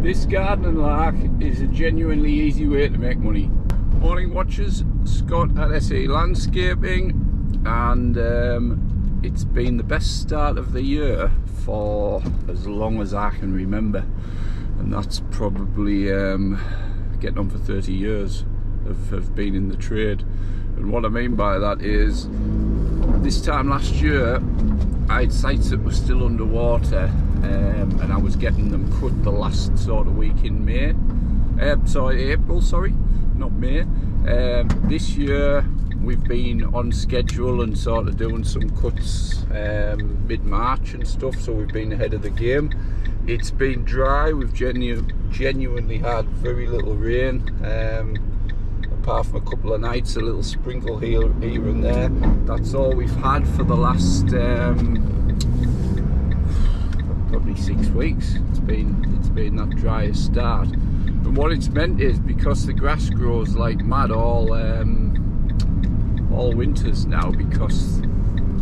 This gardening lark is a genuinely easy way to make money. Morning watchers, Scott at SE Landscaping, and it's been the best start of the year for as long as I can remember, and that's probably getting on for 30 years of being in the trade. And what I mean by that is, this time last year I had sites that were still underwater, and I was getting them cut the last sort of week in April, not May. This year we've been on schedule and sort of doing some cuts mid-March and stuff, so we've been ahead of the game. It's been dry, we've genuinely had very little rain, apart from a couple of nights, a little sprinkle here and there. That's all we've had for the last probably 6 weeks. It's been that driest start, and what it's meant is, because the grass grows like mad all winters now, because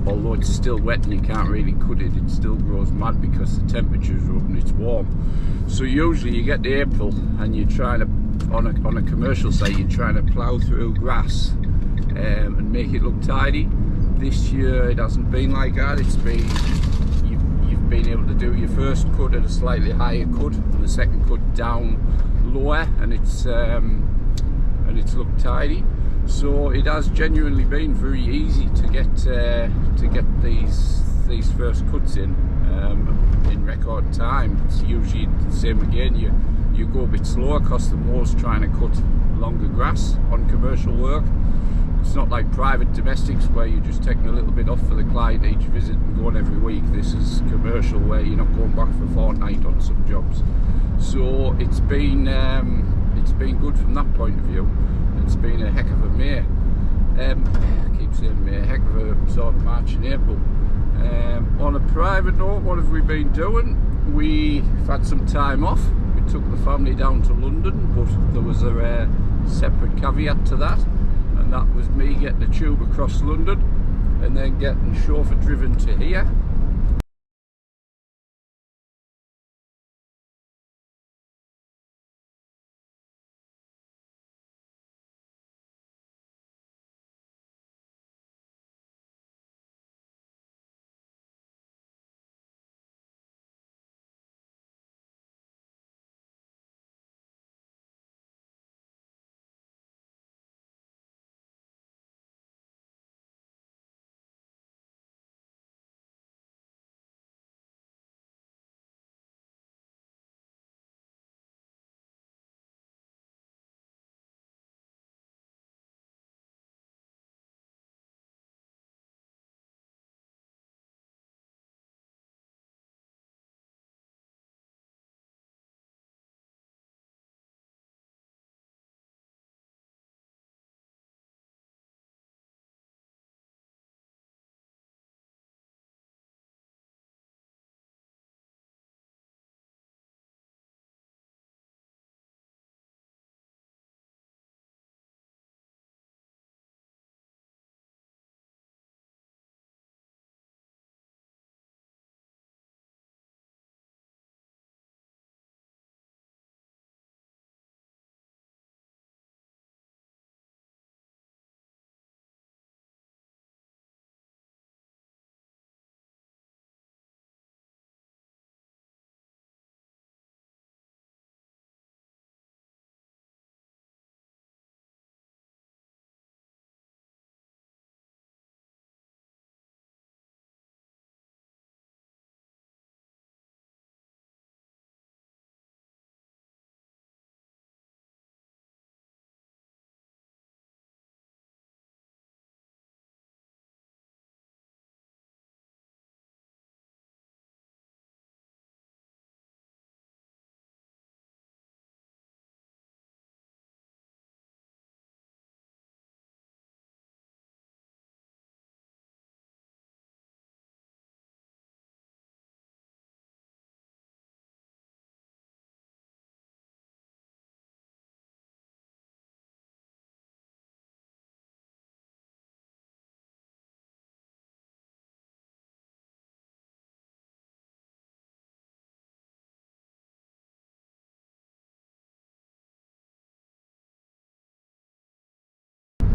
although it's still wet and you can't really cut it, it still grows mad because the temperatures are up and it's warm. So usually you get to April and you're trying to, on a commercial site, you're trying to plough through grass and make it look tidy. This year it hasn't been like that. It's been, you've been able to do your first cut at a slightly higher cut and the second cut down lower, and it's looked tidy. So it has genuinely been very easy to get these first cuts in record time. It's usually the same again. You go a bit slower because the mower's trying to cut longer grass on commercial work. It's not like private domestics where you're just taking a little bit off for the client each visit and going every week. This is commercial where you're not going back for a fortnight on some jobs. So it's been good from that point of view. It's been a heck of a May. I keep saying May, a heck of a sort of March and April. On a private note, what have we been doing? We've had some time off. We took the family down to London, but there was a separate caveat to that, and that was me getting a tube across London and then getting chauffeur driven to here.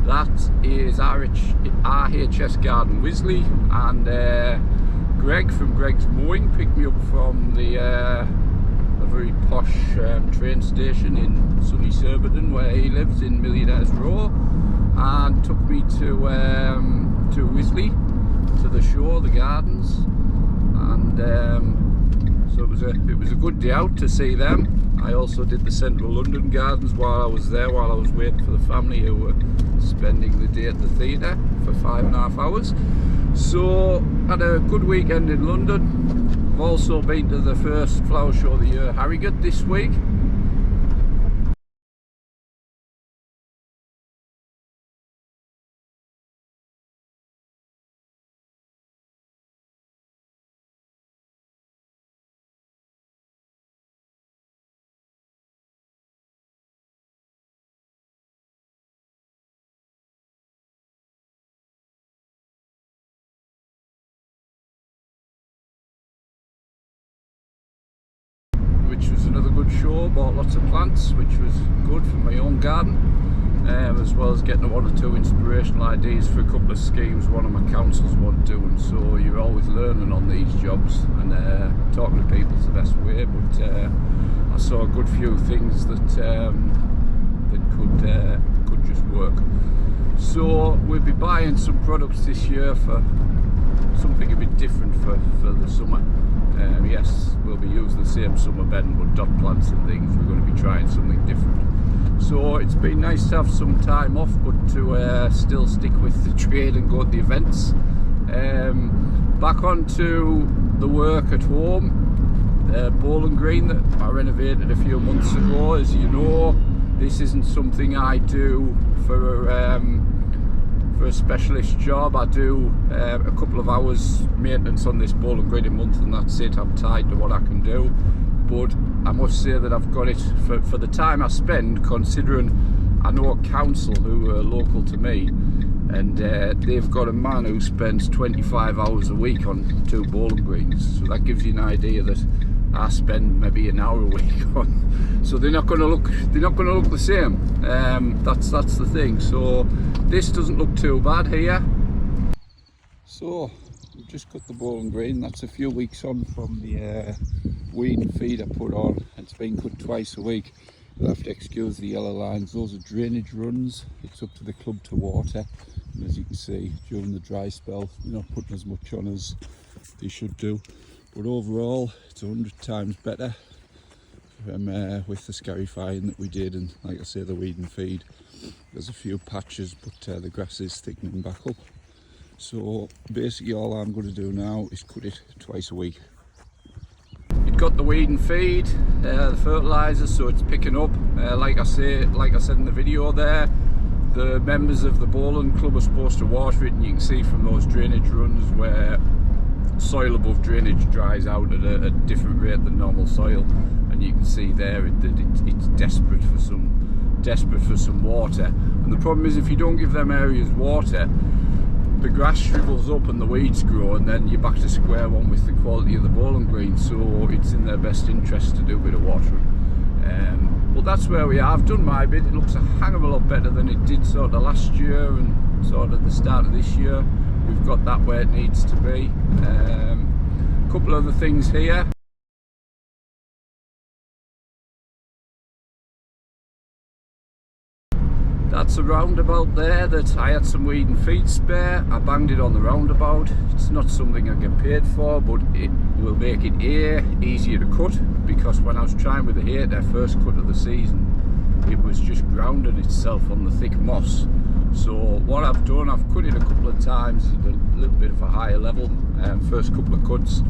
That is RHS Garden Wisley, and Greg from Greg's Mowing picked me up from a very posh train station in sunny Surbiton, where he lives in Millionaires Row, and took me to Wisley, to the show, the gardens, and so it was a good day out to see them. I also did the Central London Gardens while I was there, while I was waiting for the family who were spending the day at the theatre for 5.5 hours. So, had a good weekend in London. I've also been to the first flower show of the year, Harrogate, this week. Which was another good show. Bought lots of plants, which was good for my own garden, as well as getting one or two inspirational ideas for a couple of schemes one of my councils want doing. So you're always learning on these jobs, and talking to people is the best way. But I saw a good few things that could just work. So we'll be buying some products this year for something a bit different for the summer. Yes, we'll be using the same summer bedding, but dot plants and things. We're going to be trying something different. So it's been nice to have some time off, but to still stick with the trade and go to the events. Back onto the work at home. Bowling Green that I renovated a few months ago. As you know, this isn't something I do for a specialist job. I do a couple of hours maintenance on this bowling green a month, and that's it. I'm tied to what I can do, but I must say that I've got it for the time I spend, considering I know a council who are local to me, and they've got a man who spends 25 hours a week on 2 bowling greens. So that gives you an idea that I spend maybe an hour a week on. So they're not going to look the same. That's the thing. So this doesn't look too bad here. So we've just cut the bowling green. That's a few weeks on from the weed and feed I put on. It's been cut twice a week. You'll have to excuse the yellow lines. Those are drainage runs. It's up to the club to water. And as you can see, during the dry spell, you're not putting as much on as they should do. But overall, it's 100 times better with the scarifying that we did, and like I say, the weed and feed. There's a few patches, but the grass is thickening back up. So basically all I'm going to do now is cut it twice a week. It got the weed and feed, the fertiliser, so it's picking up. Like I said in the video there, the members of the bowling club are supposed to water it, and you can see from those drainage runs where soil above drainage dries out at a different rate than normal soil, and you can see there that it's desperate for some water. And the problem is, if you don't give them areas water, the grass shrivels up and the weeds grow, and then you're back to square one with the quality of the bowling green. So it's in their best interest to do a bit of watering. But that's where we are. I've done my bit. It looks a hang of a lot better than it did sort of last year and sort of the start of this year. We've got that where it needs to be. A couple other things here. That's a roundabout there that I had some weed and feed spare. I banged it on the roundabout. It's not something I get paid for, but it will make it easier to cut, because when I was trying with the hay, their first cut of the season, it was just grounding itself on the thick moss. So what I've done, I've cut it a couple of times at a little bit of a higher level, first couple of cuts.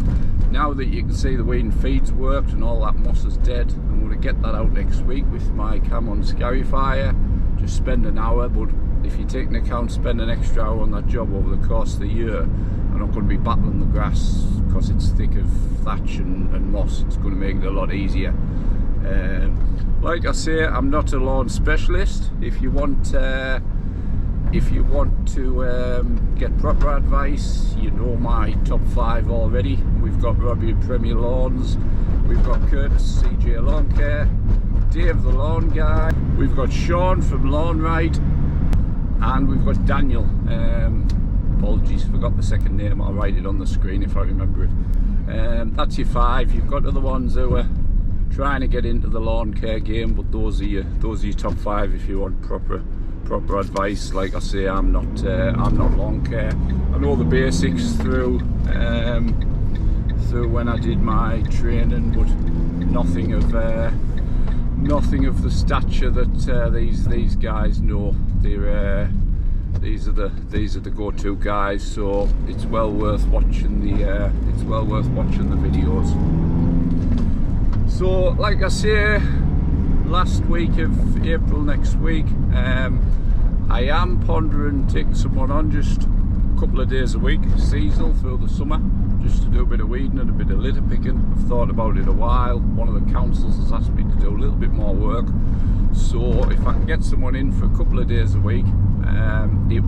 Now that you can see the weed and feed's worked and all that moss is dead, I'm going to get that out next week with my Camon Scarifier. Just spend an hour, but if you take into account spend an extra hour on that job over the course of the year, I'm not going to be battling the grass because it's thick of thatch and moss. It's going to make it a lot easier. Like I say, I'm not a lawn specialist. If you want to get proper advice, you know my top 5 already. We've got Robbie at Premier Lawns, we've got Curtis CJ Lawn Care, Dave the Lawn Guy, we've got Sean from Lawn Right, and we've got Daniel. Apologies, forgot the second name. I'll write it on the screen if I remember it. That's your 5. You've got other ones who are trying to get into the lawn care game, but those are your top 5 if you want proper advice. Like I say, I'm not lawn care. I know the basics through when I did my training, but nothing of the stature that these guys know. These are the go-to guys, so it's well worth watching the videos. So like I say, last week of April next week, I am pondering taking someone on just a couple of days a week, seasonal through the summer, just to do a bit of weeding and a bit of litter picking. I've thought about it a while. One of the councils has asked me to do a little bit more work, so if I can get someone in for a couple of days a week, it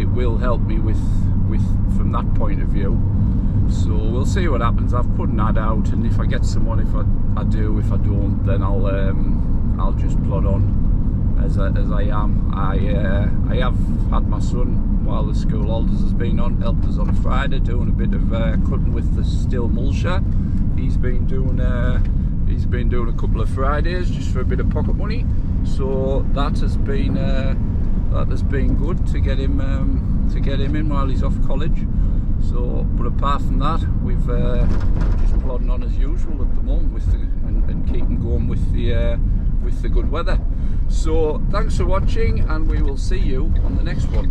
will help me with from that point of view. So we'll see what happens. I've put an ad out, and if I get someone, if I do, if I don't, then I'll just plod on as I am. I have had my son, while the school holidays has been on, helped us on a Friday doing a bit of cutting with the Stihl mulcher. He's been doing a couple of Fridays just for a bit of pocket money. So that has been good to get him in while he's off college. So, but apart from that, we've just plodding on as usual at the moment and keeping going with the good weather. So thanks for watching, and we will see you on the next one.